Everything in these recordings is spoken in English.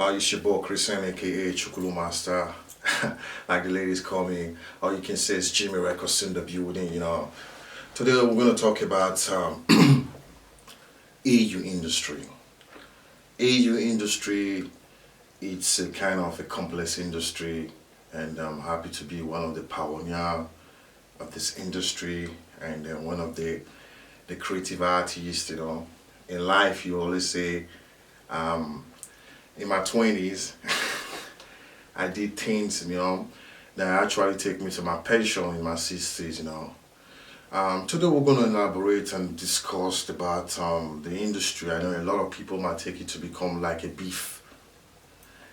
It's your boy Christian, aka Chukulu Master, like the ladies call me. Or you can say it's Jimmy Records in the building. Today we're going to talk about AU industry. AU industry, it's a kind of a complex industry, and I'm happy to be one of the pioneers of this industry and one of the creative artists. In life, you always say, in my 20s, I did things, that actually take me to my pension in my 60s. Today we're going to elaborate and discuss about the industry. I know a lot of people might take it to become like a beef.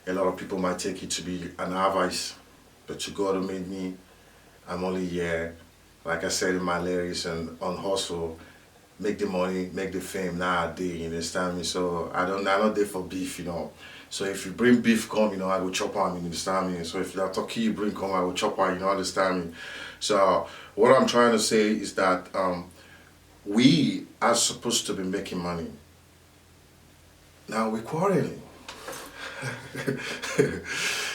A lot of people might take it to be an advice, but to God who made me, I'm only here, like I said in my lyrics, and on hustle, make the money, make the fame nowadays, you understand me? So I'm not there for beef, So if you bring beef come, I will chop on, you understand me? So if that turkey you bring come, I will chop on, understand me? So what I'm trying to say is that we are supposed to be making money. Now we're quarreling.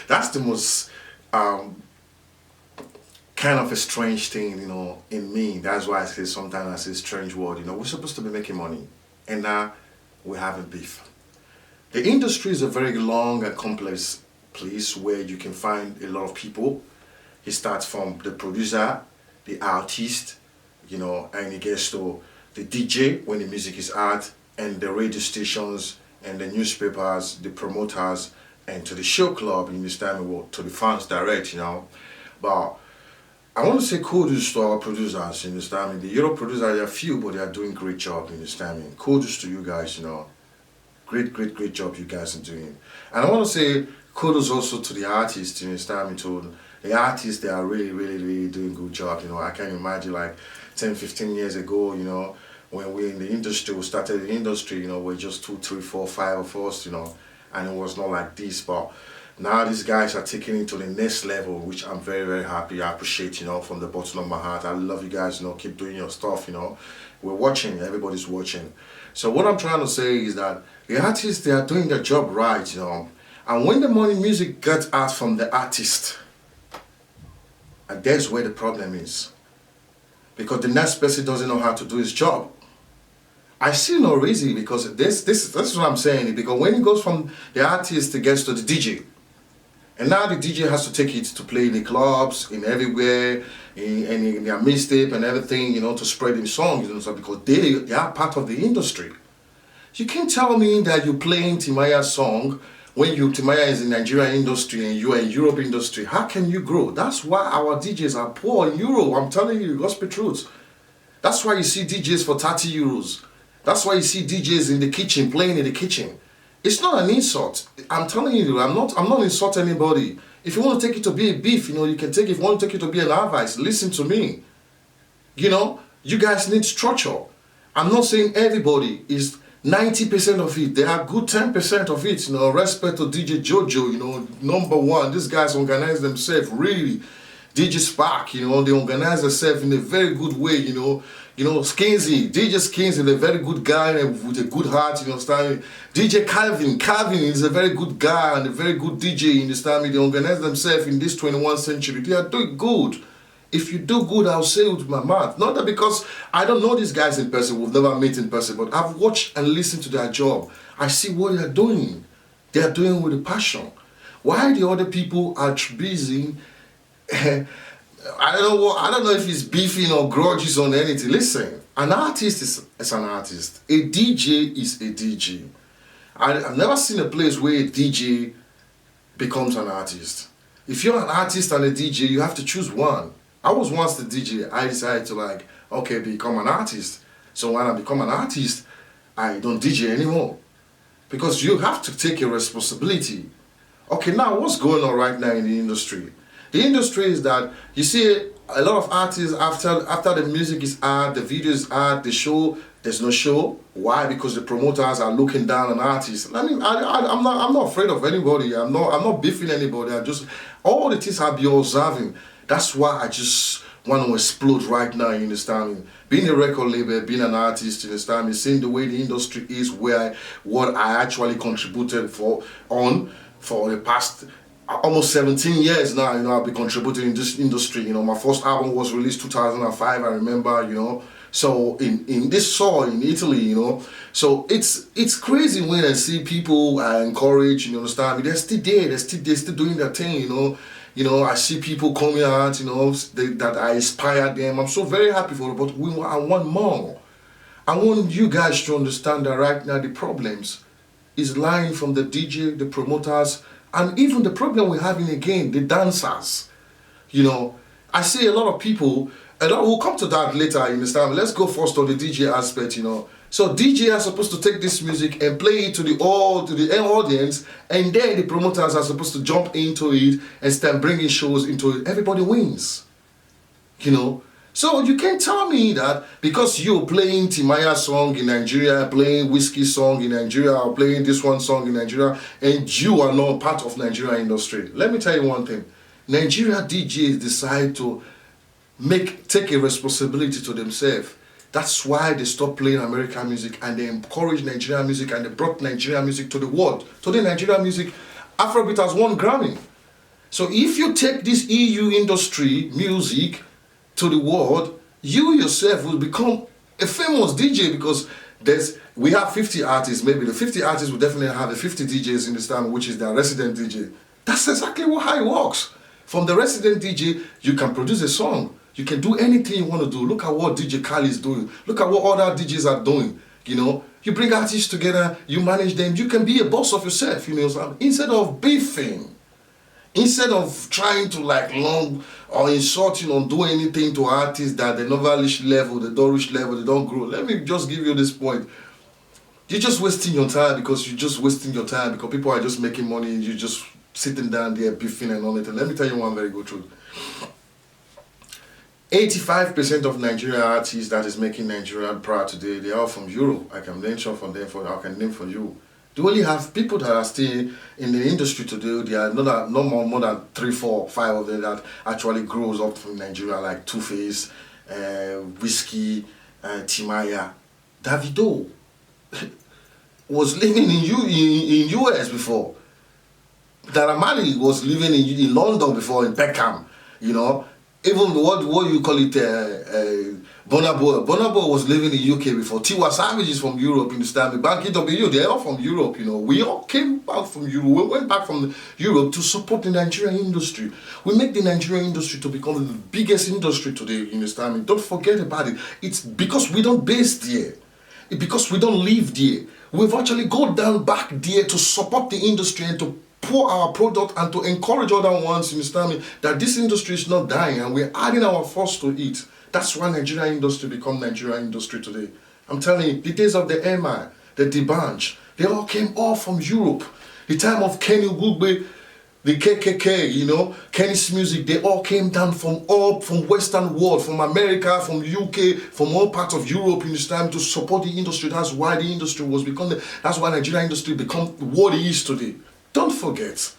That's the most kind of a strange thing, in me. That's why I say sometimes I say strange word. We're supposed to be making money, and now we're having beef. The industry is a very long and complex place where you can find a lot of people. It starts from the producer, the artist, and it gets to the DJ when the music is out, and the radio stations, and the newspapers, the promoters, and to the show club, you understand me, to the fans direct, But I want to say kudos to our producers, you understand me. The Euro producers, they are few, but they are doing great job, you understand me. Kudos to you guys, Great job you guys are doing. And I want to say kudos also to the artists, you understand me, to the artists. They are really doing good job, I can imagine like 10, 15 years ago, when we in the industry, we started the industry, we're just 2, 3, 4, 5 of us, and it was not like this. But now these guys are taking it to the next level, which I'm very happy. I appreciate, from the bottom of my heart. I love you guys, keep doing your stuff, We're watching, everybody's watching. So what I'm trying to say is that the artists, they are doing their job right, And when the money music gets out from the artist, and that's where the problem is. Because the next person doesn't know how to do his job. I see no reason, because this is what I'm saying. Because when it goes from the artist, it gets to the DJ. And now the DJ has to take it to play in the clubs, in everywhere, in their mixtape and everything, to spread them songs, because they are part of the industry. You can't tell me that you're playing Timaya's song when Timaya is in the Nigerian industry and you are in Europe industry. How can you grow? That's why our DJs are poor in Europe. I'm telling you, gospel truth. That's why you see DJs for 30 euros. That's why you see DJs in the kitchen, playing in the kitchen. It's not an insult. I'm telling you, I'm not insulting anybody. If you want to take it to be a beef, you can take it. If you want to take it to be an advice, listen to me. You guys need structure. I'm not saying everybody is 90% of it. There are good 10% of it, respect to DJ Jojo, number one. These guys organize themselves really. DJ Spark, they organize themselves in a very good way, Skinsy, DJ Skinsy is a very good guy with a good heart, you understand me? DJ Calvin is a very good guy and a very good DJ, you understand me? They organize themselves in this 21st century. They are doing good. If you do good, I'll say it with my mouth. Not that because I don't know these guys in person, we've never met in person, but I've watched and listened to their job. I see what they are doing. They are doing with a passion. Why the other people are busy? I don't know if it's beefing or grudges or anything. Listen, an artist is an artist. A DJ is a DJ. I've never seen a place where a DJ becomes an artist. If you're an artist and a DJ, you have to choose one. I was once the DJ. I decided to become an artist. So when I become an artist, I don't DJ anymore. Because you have to take your responsibility. Okay, now what's going on right now in the industry? The industry is that you see a lot of artists after the music is out, the video is out, the show, there's no show. Why? Because the promoters are looking down on artists. I'm not afraid of anybody. I'm not beefing anybody. All the things I'll be observing. That's why I just want to explode right now, you understand me? Being a record label, being an artist, you understand me? Seeing the way the industry is, what I actually contributed for the past almost 17 years now, I've been contributing in this industry. My first album was released 2005, I remember, So in this soil in Italy, so it's crazy when I see people I encourage, you understand me? They're still there, they're still doing their thing, I see people coming out, that I inspire them. I'm so very happy for it, but I want more. I want you guys to understand that right now the problems is lying from the DJ, the promoters, and even the problem we're having again, the dancers. I see a lot of people, and we'll come to that later, you understand? Let's go first on the DJ aspect, So DJ are supposed to take this music and play it to the audience, and then the promoters are supposed to jump into it and start bringing shows into it. Everybody wins, So you can't tell me that because you're playing Timaya song in Nigeria, playing Whiskey song in Nigeria, or playing this one song in Nigeria, and you are not part of Nigeria industry. Let me tell you one thing. Nigeria DJs decide to take a responsibility to themselves. That's why they stopped playing American music and they encouraged Nigerian music and they brought Nigerian music to the world. Today, Nigerian music, Afrobeat has won Grammy. So if you take this EU industry music to the world, you yourself will become a famous DJ because we have 50 artists. Maybe the 50 artists will definitely have the 50 DJs in this time, which is their resident DJ. That's exactly how it works. From the resident DJ, you can produce a song. You can do anything you want to do. Look at what DJ Kali is doing. Look at what other DJs are doing. You bring artists together, you manage them. You can be a boss of yourself. Instead of beefing, instead of trying to long or insulting or do anything to artists that they never reach level, they don't reach level, they don't grow. Let me just give you this point. You're just wasting your time because people are just making money and you're just sitting down there beefing and all that. And let me tell you one very good truth. 85% of Nigerian artists that is making Nigeria proud today, they are from Europe. I can mention from them, I can name for you. They only have people that are still in the industry today. There are no more than 3, 4, 5 of them that actually grows up from Nigeria, like Two-Face, Whiskey, Timaya. Davido was living in US before. Daramali was living in London before, in Peckham, Even what you call it, Bonobo was living in UK before. Tiwa Savage is from Europe, you understand me? Banky W, they're all from Europe, We all came back from Europe. We went back from Europe to support the Nigerian industry. We make the Nigerian industry to become the biggest industry today, you understand me? Don't forget about it. It's because we don't base there. It's because we don't live there. We've actually gone down back there to support the industry and to pour our product and to encourage other ones, you understand me, that this industry is not dying and we're adding our force to it. That's why Nigerian industry become Nigerian industry today. I'm telling you, the days of the MI, the Debanch, they all came from Europe. The time of Kenny Ugbe, the KKK, Kenny's music, they all came down from Western world, from America, from UK, from all parts of Europe, you understand, to support the industry. That's why the industry that's why Nigerian industry become what it is today. Don't forget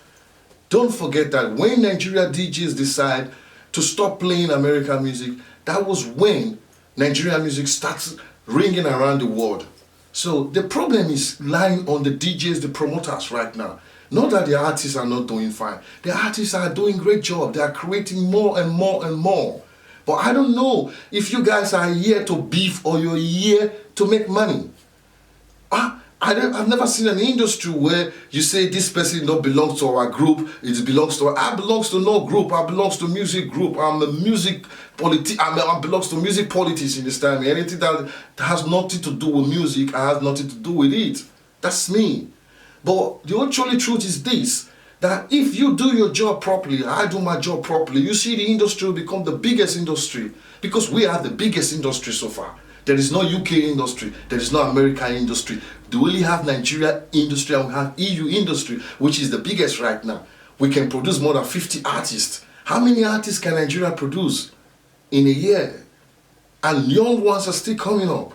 that when Nigeria DJs decide to stop playing American music, that was when Nigerian music starts ringing around the world. So the problem is lying on the DJs, the promoters right now. Not that the artists are not doing fine. The artists are doing great job. They are creating more and more and more. But I don't know if you guys are here to beef or you're here to make money. I've never seen an industry where you say this person don't belong to our group, it belongs to I belongs to no group, I belongs to music group, I'm a music I belongs to music politics in this time. Anything that has nothing to do with music, I have nothing to do with it. That's me. But the actual truth is this, that if you do your job properly, I do my job properly, you see the industry will become the biggest industry because we are the biggest industry so far. There is no UK industry. There is no American industry. We only have Nigeria industry and we have EU industry, which is the biggest right now. We can produce more than 50 artists. How many artists can Nigeria produce in a year? And young ones are still coming up.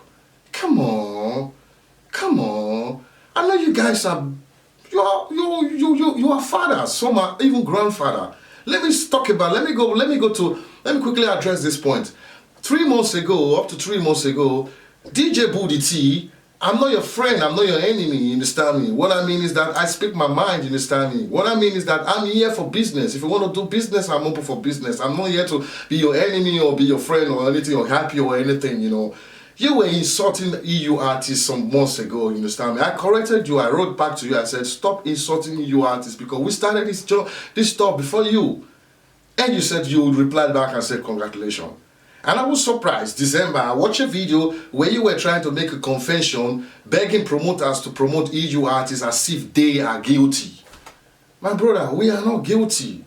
Come on. I know you guys are, you are fathers. Some are even grandfather. Let me go to let me quickly address this point. 3 months ago, up to 3 months ago, DJ Booty T, I'm not your friend, I'm not your enemy, you understand me? What I mean is that I speak my mind, you understand me? What I mean is that I'm here for business. If you want to do business, I'm open for business. I'm not here to be your enemy or be your friend or anything or happy or anything, you know. You were insulting EU artists some months ago, you understand me? I corrected you, I wrote back to you, I said, stop insulting EU artists because we started this stuff before you. And you said you would reply back and say, congratulations. And I was surprised. December, I watched a video where you were trying to make a confession, begging promoters to promote EU artists as if they are guilty. My brother, we are not guilty.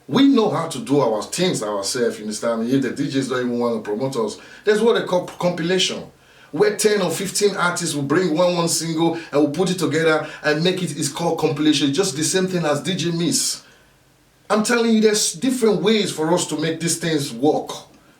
We know how to do our things ourselves, you understand me? If the DJs don't even want to promote us, there's what they call compilation, where 10 or 15 artists will bring one single and will put it together and make it, it's called compilation. Just the same thing as DJ Miss. I'm telling you, there's different ways for us to make these things work.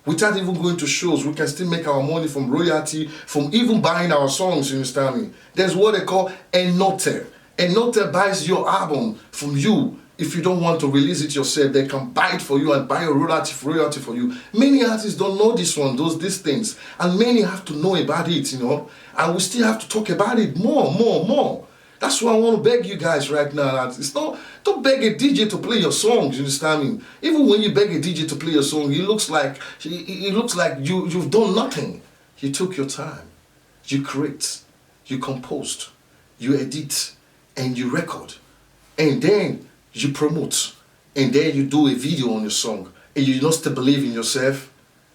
Without even going to shows, we can still make our money from royalty, from even buying our songs, you understand me? There's what they call a note. A note buys your album from you. If you don't want to release it yourself, they can buy it for you and buy a royalty for you. Many artists don't know this one, these things. And many have to know about it, you know. And we still have to talk about it more. That's why I want to beg you guys right now. It's not, don't beg a DJ to play your songs, you understand me? Even when you beg a DJ to play your song, it looks like you've done nothing. You took your time. You create, you composed, you edit, and you record. And then you promote. And then you do a video on your song. And you not still believe in yourself.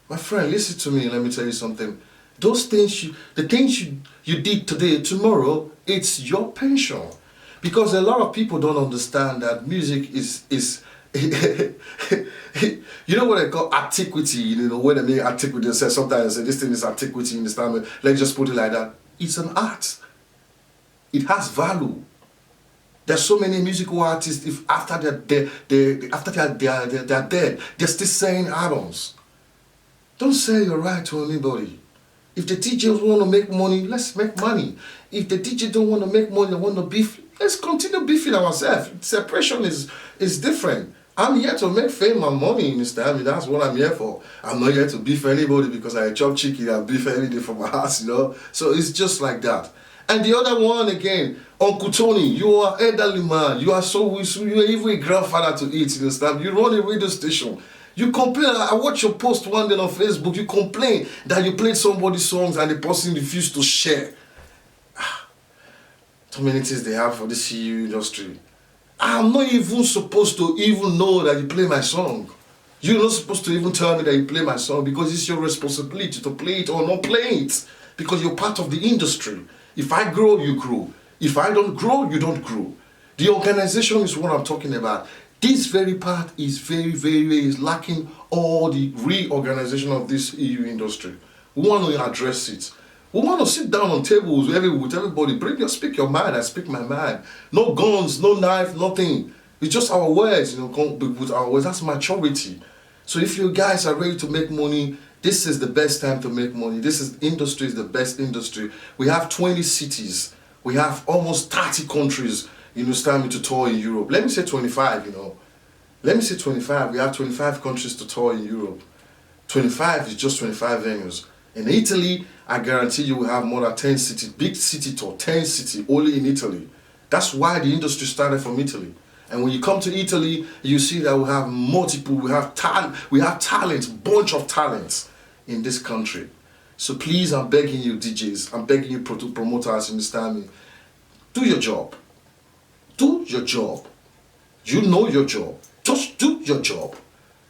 My friend, listen to me, let me tell you something. Those things, the things you did today, tomorrow, it's your pension. Because a lot of people don't understand that music is you know what I call antiquity, you know, when I mean antiquity, sometimes I say this thing is antiquity, you understand me? Let's just put it like that. It's an art. It has value. There's so many musical artists, if after they're dead, they're still selling albums. Don't sell your right to anybody. If the DJs want to make money, let's make money. If the DJ don't want to make money, they want to beef, let's continue beefing ourselves. Separation is different. I'm here to make fame and money, Mr. Ami. That's what I'm here for. I'm not here to beef anybody because I chop chicken and beef every day from my house, you know. So it's just like that. And the other one again, Uncle Tony, you are elderly man. You are you are even a grandfather to eat, you understand? You run a radio station. You complain, I watched your post one day on Facebook, you complain that you played somebody's songs and the person refused to share. Too many things they have for the CU industry. I'm not even supposed to even know that you play my song. You're not supposed to even tell me that you play my song because it's your responsibility to play it or not play it. Because you're part of the industry. If I grow, you grow. If I don't grow, you don't grow. The organization is what I'm talking about. This very part is very lacking all the reorganization of this EU industry. We want to address it. We want to sit down on tables with everybody. Speak your mind, I speak my mind. No guns, no knife, nothing. It's just our words, you know, with our words. That's maturity. So if you guys are ready to make money, this is the best time to make money. Industry is the best industry. We have 20 cities. We have almost 30 countries. You understand me, to tour in Europe. Let me say 25, you know. Let me say 25. We have 25 countries to tour in Europe. 25 is just 25 venues. In Italy, I guarantee you will have more than 10 cities, big city tour, 10 cities only in Italy. That's why the industry started from Italy. And when you come to Italy, you see that we have multiple, we have talent, bunch of talents in this country. So please, I'm begging you DJs, I'm begging you promoters, understand me, do your job. Do your job. You know your job. Just do your job.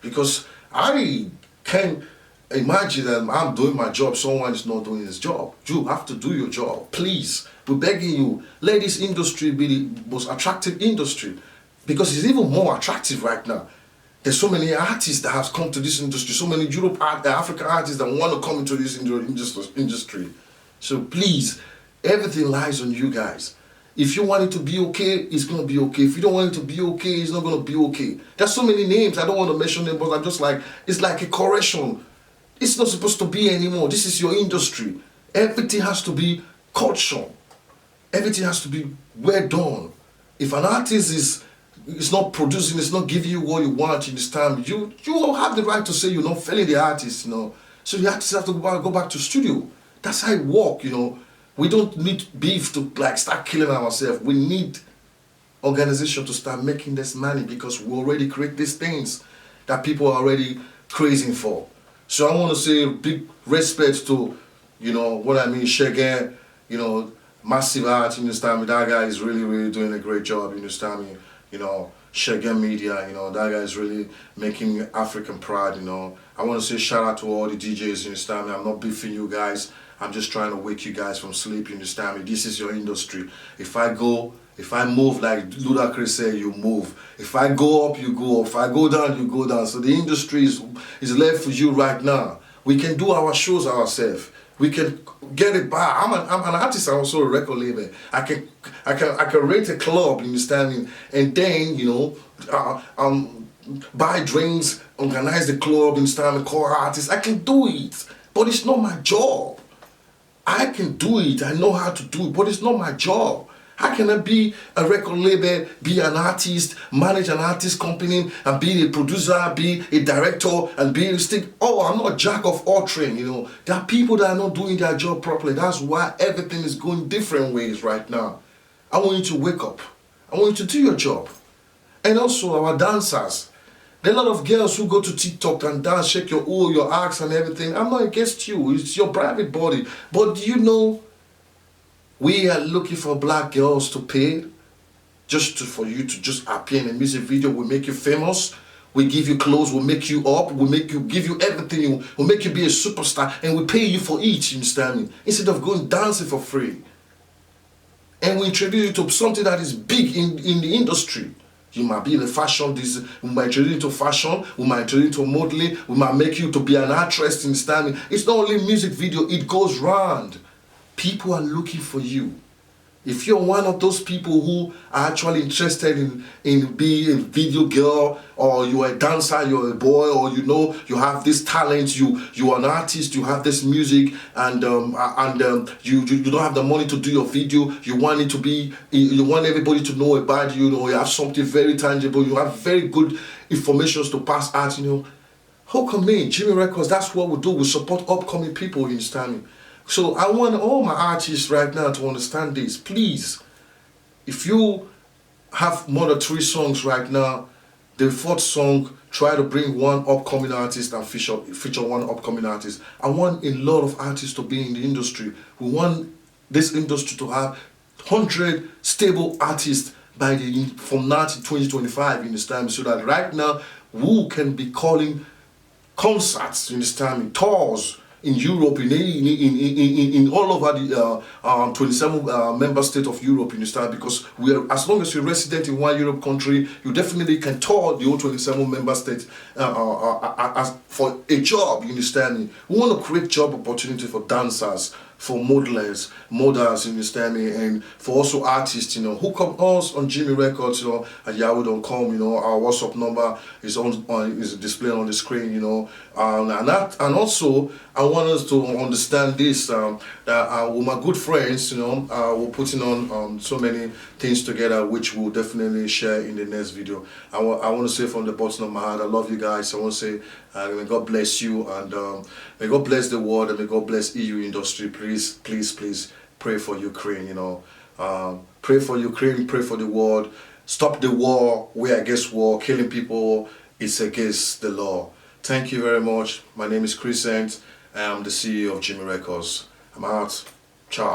Because I can't imagine that I'm doing my job, someone is not doing his job. You have to do your job. Please, we're begging you, let this industry be the most attractive industry. Because it's even more attractive right now. There's so many artists that have come to this industry, so many African artists that want to come into this industry. So please, everything lies on you guys. If you want it to be okay, it's going to be okay. If you don't want it to be okay, it's not going to be okay. There's so many names, I don't want to mention them, but I'm just like, it's like a correction. It's not supposed to be anymore. This is your industry. Everything has to be culture. Everything has to be well done. If an artist is it's not producing, it's not giving you what you want in this time, you have the right to say you're not feeling the artist, So the artists have to go back to studio. That's how it works, We don't need beef to like start killing ourselves. We need organization to start making this money because we already create these things that people are already crazy for. So I want to say big respect to, what I mean, Shege, massive art, you understand me? That guy is really, really doing a great job, you understand me? Shege Media, that guy is really making African pride, I want to say shout out to all the DJs, you understand me? I'm not beefing you guys. I'm just trying to wake you guys from sleep, you understand me? This is your industry. If I move like Ludacris said, you move. If I go up, you go up. If I go down, you go down. So the industry is left for you right now. We can do our shows ourselves. We can get it by. I'm an artist. I'm also a record label. I can rent a club, you understand me? And then buy drinks, organize the club, you understand me? Call artists. I can do it, but it's not my job. I can do it. I know how to do it, but it's not my job. How can I be a record label, be an artist, manage an artist company, and be a producer, be a director, and be a stick? Oh, I'm not a jack of all trades, There are people that are not doing their job properly. That's why everything is going different ways right now. I want you to wake up. I want you to do your job. And also our dancers. There are a lot of girls who go to TikTok and dance, shake your ass and everything. I'm not against you. It's your private body. But do we are looking for black girls to pay for you to just appear in a music video. We make you famous. We give you clothes. We make you up. Give you everything. We'll make you be a superstar. And we pay you for each, you understand me? Instead of going dancing for free. And we introduce you to something that is big in the industry. You might be in the fashion, we might introduce you to fashion, we might introduce you to modeling, we might make you to be an actress, you understand me? It's not only music video, it goes round. People are looking for you. If you're one of those people who are actually interested in being a video girl, or you're a dancer, you're a boy, or you have this talent, you're an artist, you have this music, and you don't have the money to do your video, you want everybody to know about you, you have something very tangible, you have very good information to pass out, How come me, Jimmy Records, that's what we do, we support upcoming people, you understand me? So I want all my artists right now to understand this. Please, if you have more than 3 songs right now, the 4th song, try to bring one upcoming artist and feature one upcoming artist. I want a lot of artists to be in the industry. We want this industry to have 100 stable artists from now to 2025 in this time, so that right now we can be calling concerts in this time, tours, in Europe, in all over the 27 member states of Europe, you understand? Because as long as you're resident in one Europe country, you definitely can tour the whole 27 member states for a job, you understand? We want to create job opportunity for dancers, for models, you understand me, and for also artists, hook up us on Jimmy Records, at yahoo.com, our WhatsApp number is displayed on the screen, and also I want us to understand this, that with my good friends, we're putting on so many things together, which we'll definitely share in the next video. I want to say from the bottom of my heart, I love you guys. I want to say, may God bless you, and may God bless the world, and may God bless EU industry. Please pray for Ukraine, pray for Ukraine, pray for the world. Stop the war. We're against war. Killing people is against the law. Thank you very much. My name is Chris, and I'm the CEO of Jimmy Records. I'm out. Ciao.